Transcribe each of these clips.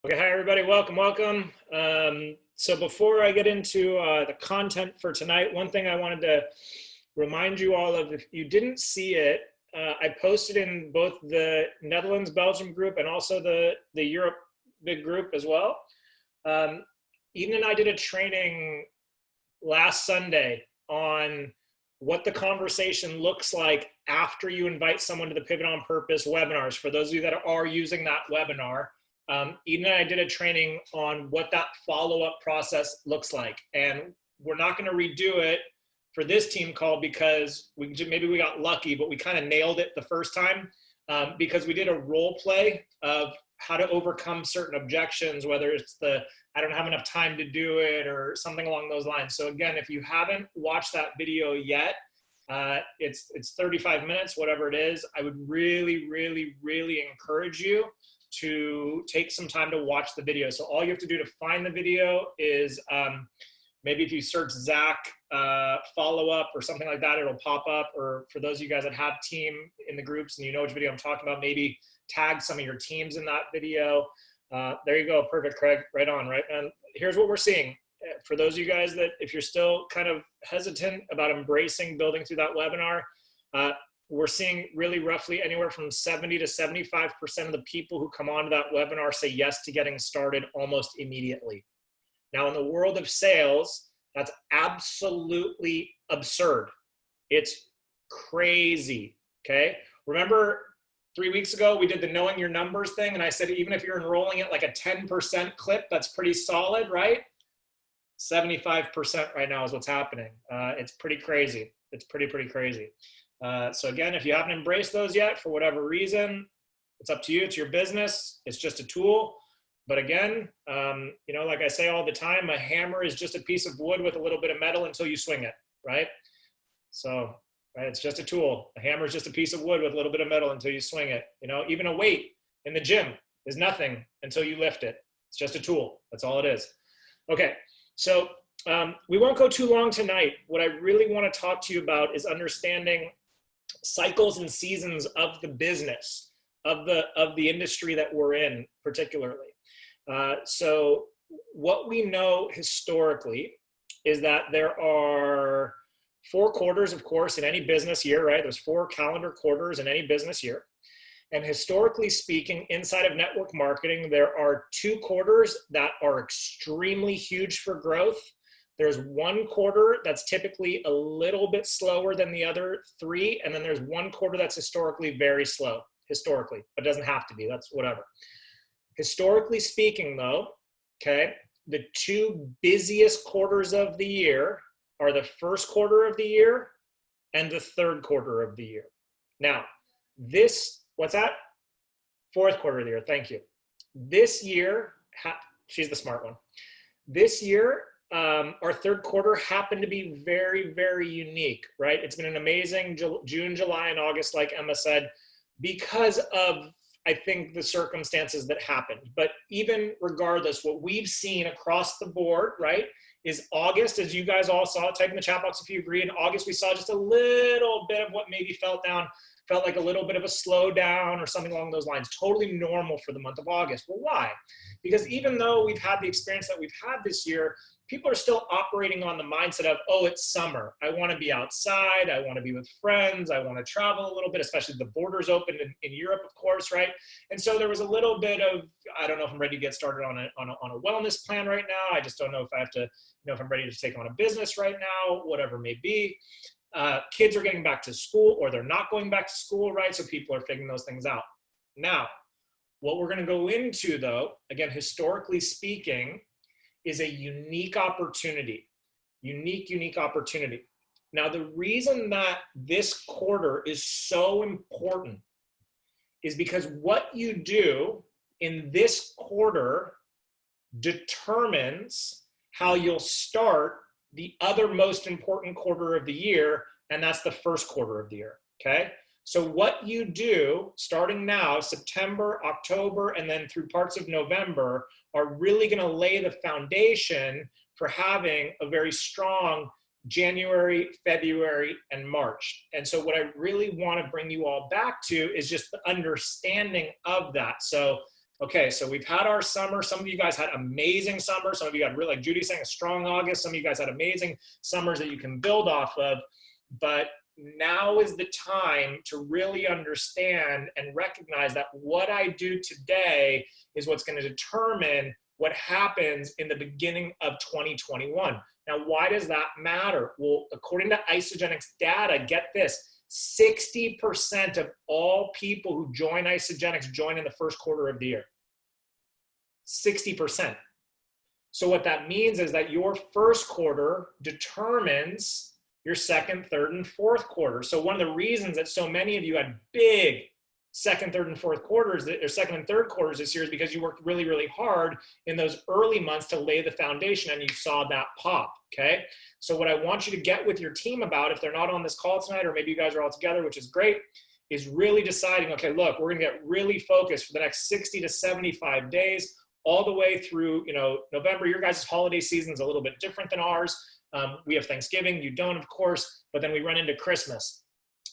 Okay, hi everybody, welcome. So before I get into the content for tonight, one thing I wanted to remind you all of, if you didn't see it, I posted in both the Netherlands, Belgium group and also the Europe big group as well. Eden and I did a training last Sunday on what the conversation looks like after you invite someone to the Pivot on Purpose webinars. For those of you that are using that webinar, Eden and I did a training on what that follow-up process looks like. And we're not going to redo it for this team call because maybe we got lucky, but we kind of nailed it the first time because we did a role play of how to overcome certain objections, whether it's I don't have enough time to do it or something along those lines. So again, if you haven't watched that video yet, it's 35 minutes, whatever it is. I would really encourage you to take some time to watch the video. So all you have to do to find the video is maybe if you search Zach follow-up or something like that, it'll pop up. Or for those of you guys that have team in the groups and you know which video I'm talking about, maybe tag some of your teams in that video. There you go, perfect, Craig, right on, right? And here's what we're seeing. For those of you guys that, if you're still kind of hesitant about embracing building through that webinar, we're seeing really roughly anywhere from 70 to 75% of the people who come onto that webinar say yes to getting started almost immediately. Now, in the world of sales, that's absolutely absurd. It's crazy, okay? Remember 3 weeks ago, we did the knowing your numbers thing, and I said, even if you're enrolling at like a 10% clip, that's pretty solid, right? 75% right now is what's happening. It's pretty crazy. It's pretty crazy. So again, if you haven't embraced those yet, for whatever reason, it's up to you. It's your business. It's just a tool. But again, you know, like I say all the time, a hammer is just a piece of wood with a little bit of metal until you swing it, right? So, right, it's just a tool. A hammer is just a piece of wood with a little bit of metal until you swing it. You know, even a weight in the gym is nothing until you lift it. It's just a tool. That's all it is. Okay, so we won't go too long tonight. What I really want to talk to you about is understanding cycles and seasons of the business, of the industry that we're in particularly. So what we know historically is that there are 4 quarters, of course, in any business year, right? There's 4 calendar quarters in any business year. And historically speaking, inside of network marketing, there are 2 quarters that are extremely huge for growth. There's 1 quarter that's typically a little bit slower than the other 3. And then there's 1 quarter that's historically very slow, historically, but it doesn't have to be, that's whatever. Historically speaking though, okay, the 2 busiest quarters of the year are the first quarter of the year and the third quarter of the year. Now, what's that? Fourth quarter of the year, thank you. This year, she's the smart one. This year, our third quarter happened to be very unique, right? It's been an amazing June, July, and August, like Emma said, because of, I think, the circumstances that happened. But even regardless, what we've seen across the board, right, is August, as you guys all saw, type in the chat box if you agree. In August, we saw just a little bit of what maybe felt like a little bit of a slowdown or something along those lines. Totally normal for the month of August. Well, why? Because even though we've had the experience that we've had this year, people are still operating on the mindset of, oh, it's summer. I want to be outside. I want to be with friends. I want to travel a little bit, especially the borders open in Europe, of course, right? And so there was a little bit of, I don't know if I'm ready to get started on a wellness plan right now. I just don't know if I have to, if I'm ready to take on a business right now, whatever it may be. Kids are getting back to school or they're not going back to school, right? So people are figuring those things out. Now, what we're going to go into though, again, historically speaking, is a unique opportunity, unique opportunity. Now, the reason that this quarter is so important is because what you do in this quarter determines how you'll start the other most important quarter of the year, and that's the first quarter of the year, okay? So what you do starting now, September, October, and then through parts of November are really going to lay the foundation for having a very strong January, February, and March. And so what I really want to bring you all back to is just the understanding of that. So Okay, so we've had our summer. Some of you guys had amazing summer. Some of you had really, like Judy saying, a strong August. Some of you guys had amazing summers that you can build off of. But now is the time to really understand and recognize that what I do today is what's going to determine what happens in the beginning of 2021. Now, why does that matter? Well, according to Isagenix data, get this, 60% of all people who join Isagenix join in the first quarter of the year. 60%. So what that means is that your first quarter determines your second, third, and fourth quarter. So one of the reasons that so many of you had big second, third, and fourth quarters, or second and third quarters this year, is because you worked really, really hard in those early months to lay the foundation, and you saw that pop, okay? So what I want you to get with your team about, if they're not on this call tonight, or maybe you guys are all together, which is great, is really deciding, okay, look, we're gonna get really focused for the next 60 to 75 days, all the way through, November. Your guys' holiday season is a little bit different than ours. We have Thanksgiving, you don't, of course, but then we run into Christmas.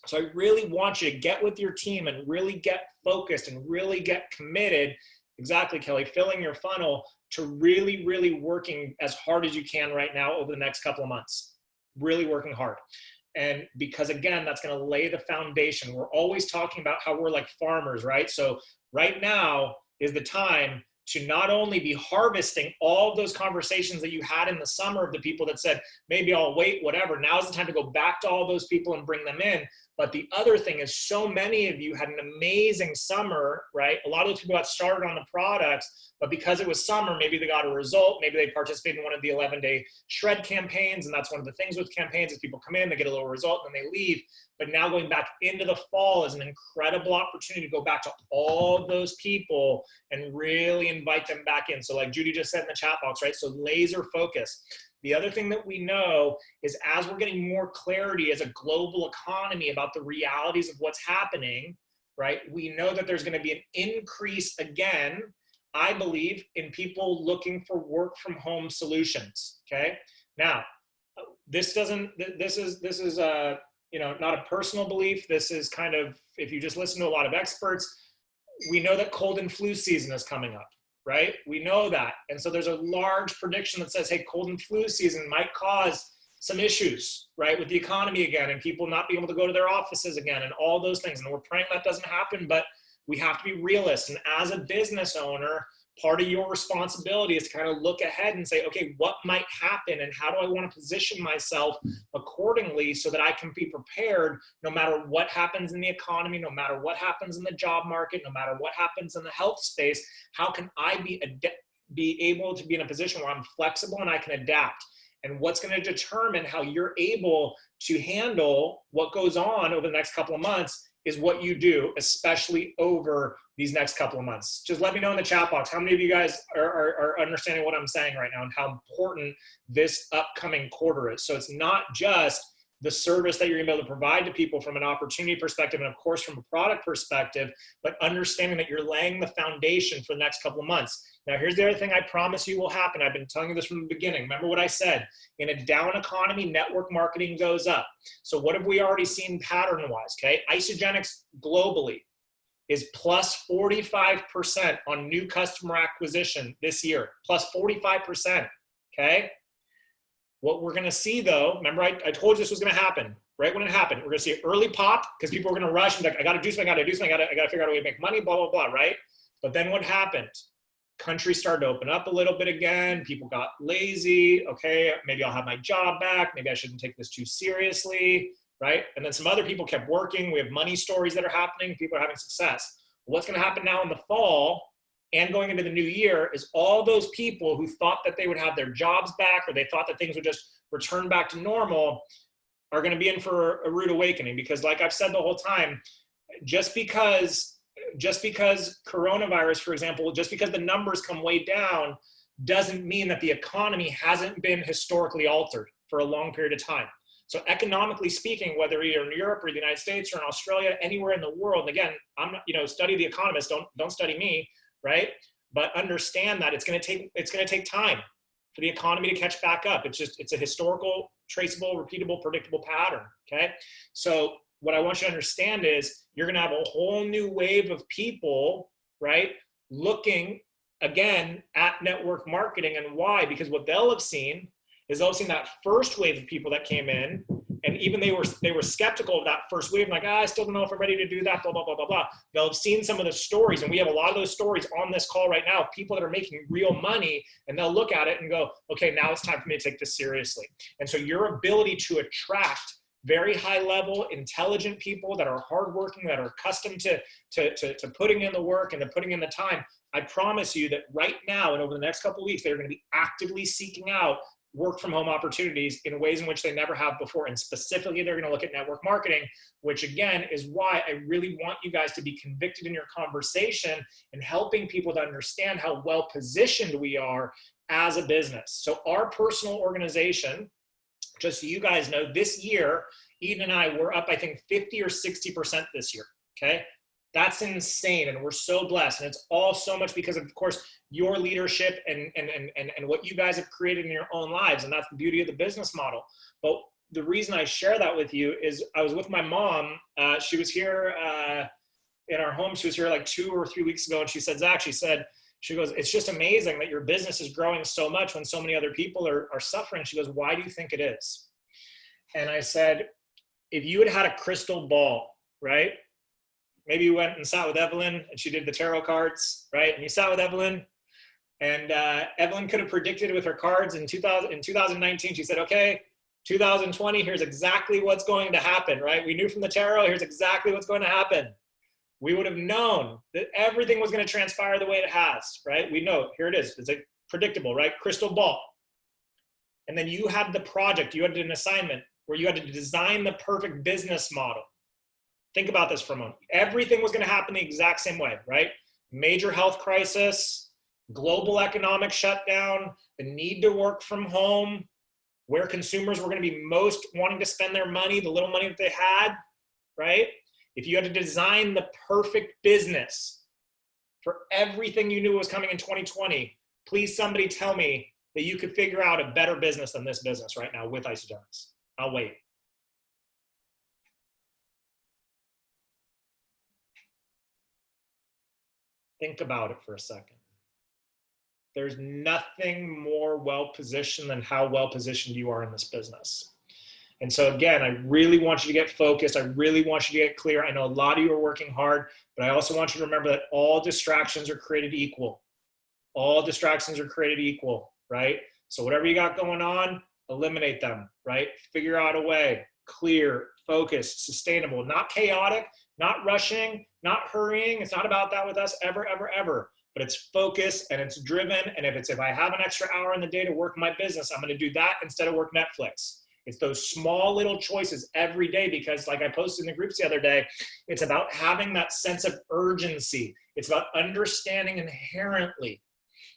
So I really want you to get with your team and really get focused and really get committed. Exactly, Kelly, filling your funnel to really, really working as hard as you can right now over the next couple of months. Really working hard. And because again, that's going to lay the foundation. We're always talking about how we're like farmers, right? So right now is the time to not only be harvesting all of those conversations that you had in the summer of the people that said, maybe I'll wait, whatever. Now's the time to go back to all those people and bring them in. But the other thing is, so many of you had an amazing summer, right? A lot of those people got started on the products, but because it was summer, maybe they got a result. Maybe they participated in one of the 11-day shred campaigns. And that's one of the things with campaigns is people come in, they get a little result, and then they leave. But now going back into the fall is an incredible opportunity to go back to all those people and really invite them back in. So like Judy just said in the chat box, right? So laser focus. The other thing that we know is as we're getting more clarity as a global economy about the realities of what's happening, right? We know that there's going to be an increase again, I believe, in people looking for work from home solutions, okay? Now, this is not a personal belief. This is kind of, if you just listen to a lot of experts, we know that cold and flu season is coming up, right? We know that. And so there's a large prediction that says, hey, cold and flu season might cause some issues, right, with the economy again, and people not being able to go to their offices again, and all those things. And we're praying that doesn't happen, but we have to be realists. And as a business owner, part of your responsibility is to kind of look ahead and say, okay, what might happen and how do I want to position myself accordingly so that I can be prepared no matter what happens in the economy, no matter what happens in the job market, no matter what happens in the health space. How can I be able to be in a position where I'm flexible and I can adapt? And what's going to determine how you're able to handle what goes on over the next couple of months is what you do, especially over these next couple of months. Just let me know in the chat box how many of you guys are understanding what I'm saying right now and how important this upcoming quarter is. So it's not just the service that you're gonna be able to provide to people from an opportunity perspective and of course from a product perspective, but understanding that you're laying the foundation for the next couple of months. Now, here's the other thing I promise you will happen. I've been telling you this from the beginning. Remember what I said, in a down economy, network marketing goes up. So what have we already seen pattern-wise, okay? Isagenix globally is plus 45% on new customer acquisition this year, plus 45%, okay? What we're gonna see though, remember I told you this was gonna happen, right when it happened. We're gonna see an early pop because people are gonna rush and be like, I gotta do something, I gotta figure out a way to make money, blah, blah, blah, right? But then what happened? Countries started to open up a little bit again. People got lazy. Okay, maybe I'll have my job back. Maybe I shouldn't take this too seriously, right? And then some other people kept working. We have money stories that are happening. People are having success. What's gonna happen now in the fall and going into the new year is all those people who thought that they would have their jobs back or they thought that things would just return back to normal are going to be in for a rude awakening. Because like I've said the whole time, just because coronavirus, for example, just because the numbers come way down doesn't mean that the economy hasn't been historically altered for a long period of time. So economically speaking, whether you're in Europe or the United States or in Australia, anywhere in the world, and again, I'm not, study the economists, don't study me, right? But understand that it's going to take time for the economy to catch back up. It's a historical, traceable, repeatable, predictable pattern, okay? So what I want you to understand is you're going to have a whole new wave of people, right, looking again at network marketing. And why? Because what they'll have seen is they'll have seen that first wave of people that came in, and even they were skeptical of that first wave, like, I still don't know if I'm ready to do that, blah, blah, blah, blah, blah. They'll have seen some of the stories, and we have a lot of those stories on this call right now, people that are making real money, and they'll look at it and go, okay, now it's time for me to take this seriously. And so your ability to attract very high level, intelligent people that are hardworking, that are accustomed to putting in the work and to putting in the time, I promise you that right now and over the next couple of weeks, they're going to be actively seeking out work from home opportunities in ways in which they never have before. And specifically, they're going to look at network marketing, which again is why I really want you guys to be convicted in your conversation and helping people to understand how well positioned we are as a business. So our personal organization, just so you guys know, this year, Eden and I were up, I think 50 or 60% this year, okay? That's insane, and we're so blessed. And it's all so much because of course, your leadership and what you guys have created in your own lives. And that's the beauty of the business model. But the reason I share that with you is I was with my mom. She was here in our home. She was here like 2 or 3 weeks ago. And she said, Zach, she goes, it's just amazing that your business is growing so much when so many other people are suffering. She goes, why do you think it is? And I said, if you had a crystal ball, right? Maybe you went and sat with Evelyn and she did the tarot cards, right? And you sat with Evelyn and Evelyn could have predicted with her cards in 2019. She said, okay, 2020, here's exactly what's going to happen, right? We knew from the tarot, here's exactly what's going to happen. We would have known that everything was going to transpire the way it has, right? We know, here it is. It's like predictable, right? Crystal ball. And then you had the project, you had an assignment where you had to design the perfect business model. Think about this for a moment. Everything was going to happen the exact same way, right? Major health crisis, global economic shutdown, the need to work from home, where consumers were going to be most wanting to spend their money, the little money that they had, right? If you had to design the perfect business for everything you knew was coming in 2020, please somebody tell me that you could figure out a better business than this business right now with Isagenix. I'll wait. Think about it for a second. There's nothing more well-positioned than how well-positioned you are in this business. And so again, I really want you to get focused. I really want you to get clear. I know a lot of you are working hard, but I also want you to remember that all distractions are created equal. All distractions are created equal, right? So whatever you got going on, eliminate them, right? Figure out a way, clear, focused, sustainable, not chaotic, not rushing, not hurrying. It's not about that with us ever, ever, ever. But it's focused and it's driven. And if I have an extra hour in the day to work my business, I'm going to do that instead of work Netflix. It's those small little choices every day, because like I posted in the groups the other day, it's about having that sense of urgency. It's about understanding inherently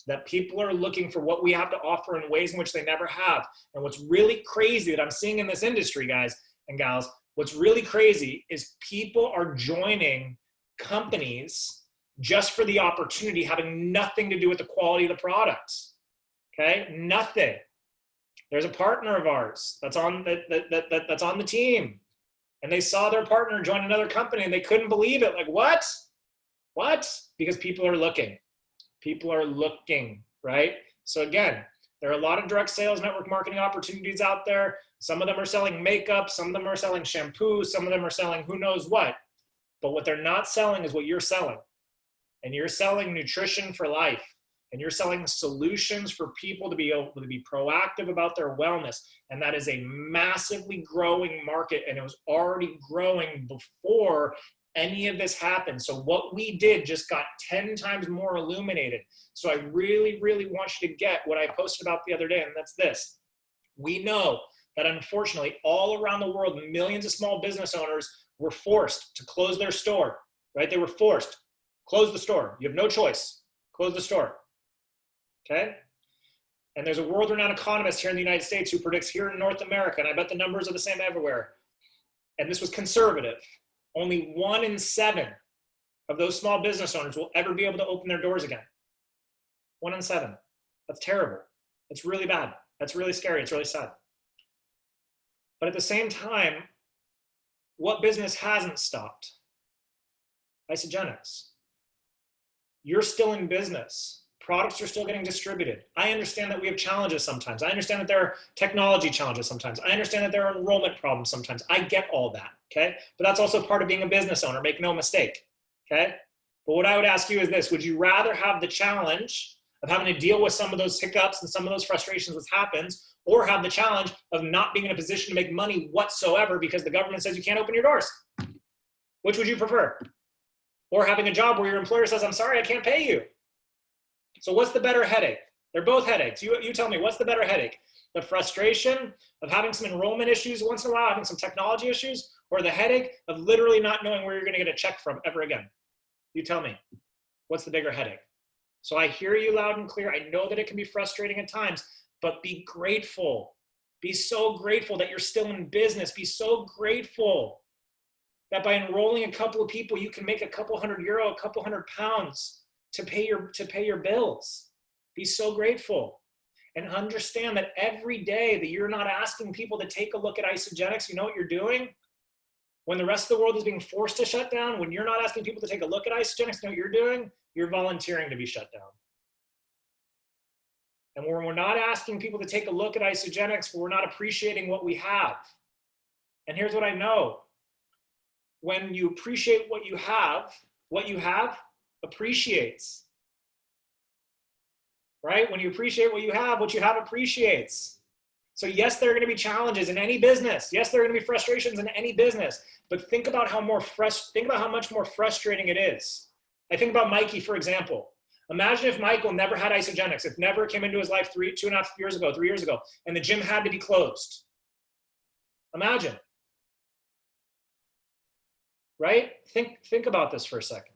that people are looking for what we have to offer in ways in which they never have. And what's really crazy that I'm seeing in this industry, guys and gals, what's really crazy is people are joining companies just for the opportunity, having nothing to do with the quality of the products. Okay, nothing. There's a partner of ours that's on that's on the team, and they saw their partner join another company and they couldn't believe it. Like, what? Because people are looking. People are looking, right? So again, there are a lot of direct sales network marketing opportunities out there. Some of them are selling makeup, some of them are selling shampoo, some of them are selling who knows what. But what they're not selling is what you're selling. And you're selling nutrition for life. And you're selling solutions for people to be able to be proactive about their wellness. And that is a massively growing market. And it was already growing before any of this happened. So what we did just got 10 times more illuminated. So I really, really want you to get what I posted about the other day. And that's this. We know that unfortunately all around the world, millions of small business owners were forced to close their store, right? They were forced. Close the store. You have no choice. Close the store. Okay? And there's a world-renowned economist here in the United States who predicts here in North America, and I bet the numbers are the same everywhere, and this was conservative, only 1 in 7 of those small business owners will ever be able to open their doors again. 1 in 7. That's terrible. It's really bad. That's really scary. It's really sad. But at the same time, what business hasn't stopped? Isagenix. you're still in business. Products are still getting distributed. I understand that we have challenges sometimes. I understand that there are technology challenges sometimes. I understand that there are enrollment problems sometimes. I get all that, okay? But that's also part of being a business owner, make no mistake, okay? But what I would ask you is this: would you rather have the challenge of having to deal with some of those hiccups and some of those frustrations that happens, or have the challenge of not being in a position to make money whatsoever because the government says you can't open your doors? Which would you prefer? Or having a job where your employer says, I'm sorry, I can't pay you. So what's the better headache? They're both headaches. You tell me, what's the better headache? The frustration of having some enrollment issues once in a while, having some technology issues, or the headache of literally not knowing where you're going to get a check from ever again? You tell me, what's the bigger headache? So I hear you loud and clear. I know that it can be frustrating at times, but be grateful. Be so grateful that you're still in business. Be so grateful that by enrolling a couple of people, you can make a couple €100, a couple £100 to pay your bills. Be so grateful. And understand that every day that you're not asking people to take a look at Isagenix, you know what you're doing? When the rest of the world is being forced to shut down, when you're not asking people to take a look at Isagenix, you know what you're doing? You're volunteering to be shut down. And when we're not asking people to take a look at Isagenix, we're not appreciating what we have. And here's what I know. When you appreciate what you have appreciates. Right? When you appreciate what you have appreciates. So yes, there are going to be challenges in any business. Yes, there are going to be frustrations in any business. But think about how much more frustrating it is. I think about Mikey, for example. Imagine if Michael never had Isagenix, if never came into his life 2.5 years ago, 3 years ago, and the gym had to be closed. Imagine. Right? Think about this for a second.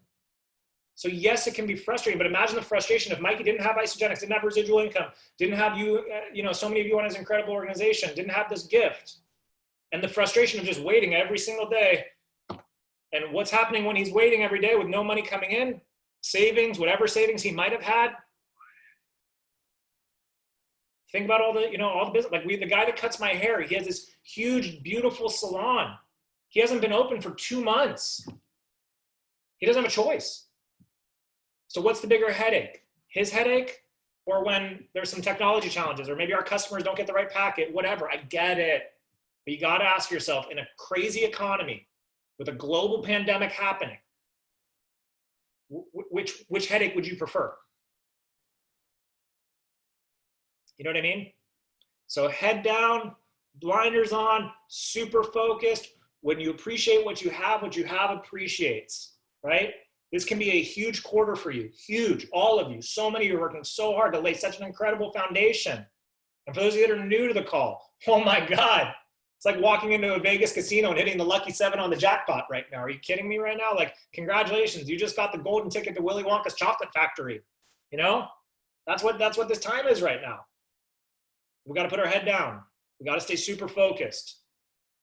So yes, it can be frustrating, but imagine the frustration if Mikey didn't have Isagenix, didn't have residual income, didn't have so many of you on his incredible organization, didn't have this gift, and the frustration of just waiting every single day. And what's happening when he's waiting every day with no money coming in? Savings, whatever savings he might have had. Think about all the business. Like the guy that cuts my hair, he has this huge, beautiful salon. He hasn't been open for 2 months. He doesn't have a choice. So what's the bigger headache? His headache, or when there's some technology challenges, or maybe our customers don't get the right packet, whatever. I get it. But you got to ask yourself, in a crazy economy with a global pandemic happening, which headache would you prefer? You know what I mean? So head down, blinders on, super focused. When you appreciate what you have appreciates, right? This can be a huge quarter for you, huge, all of you. So many of you are working so hard to lay such an incredible foundation. And for those of you that are new to the call, oh my God, it's like walking into a Vegas casino and hitting the lucky 7 on the jackpot right now. Are you kidding me right now? Like, congratulations, you just got the golden ticket to Willy Wonka's chocolate factory. You know, that's what this time is right now. We got to put our head down. We got to stay super focused,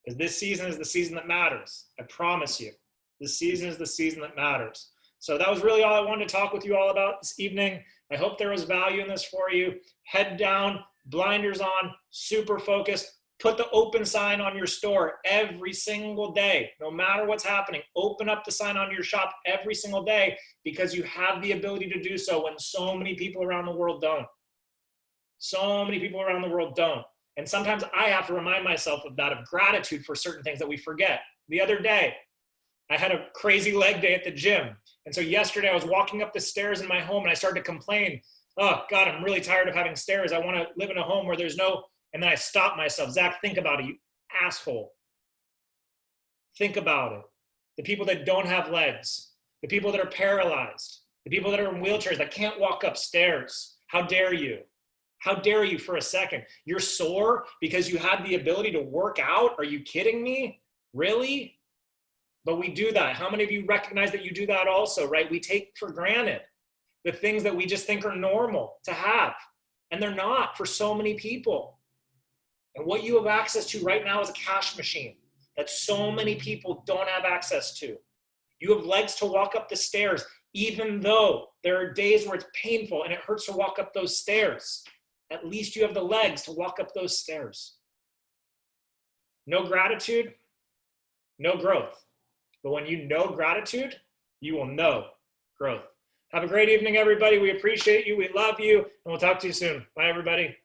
because this season is the season that matters. I promise you, this season is the season that matters. So that was really all I wanted to talk with you all about this evening. I hope there was value in this for you. Head down, blinders on, super focused. Put the open sign on your store every single day. No matter what's happening, open up the sign on your shop every single day, because you have the ability to do so when so many people around the world don't. So many people around the world don't. And sometimes I have to remind myself of that, of gratitude for certain things that we forget. The other day, I had a crazy leg day at the gym. And so yesterday I was walking up the stairs in my home and I started to complain, oh God, I'm really tired of having stairs. I want to live in a home where there's no, and then I stopped myself. Zach, think about it, you asshole. Think about it. The people that don't have legs, the people that are paralyzed, the people that are in wheelchairs that can't walk upstairs. How dare you? How dare you for a second? You're sore because you had the ability to work out? Are you kidding me? Really? But we do that. How many of you recognize that you do that also, right? We take for granted the things that we just think are normal to have. And they're not for so many people. And what you have access to right now is a cash machine that so many people don't have access to. You have legs to walk up the stairs, even though there are days where it's painful and it hurts to walk up those stairs. At least you have the legs to walk up those stairs. No gratitude, no growth. But when you know gratitude, you will know growth. Have a great evening, everybody. We appreciate you. We love you. And we'll talk to you soon. Bye, everybody.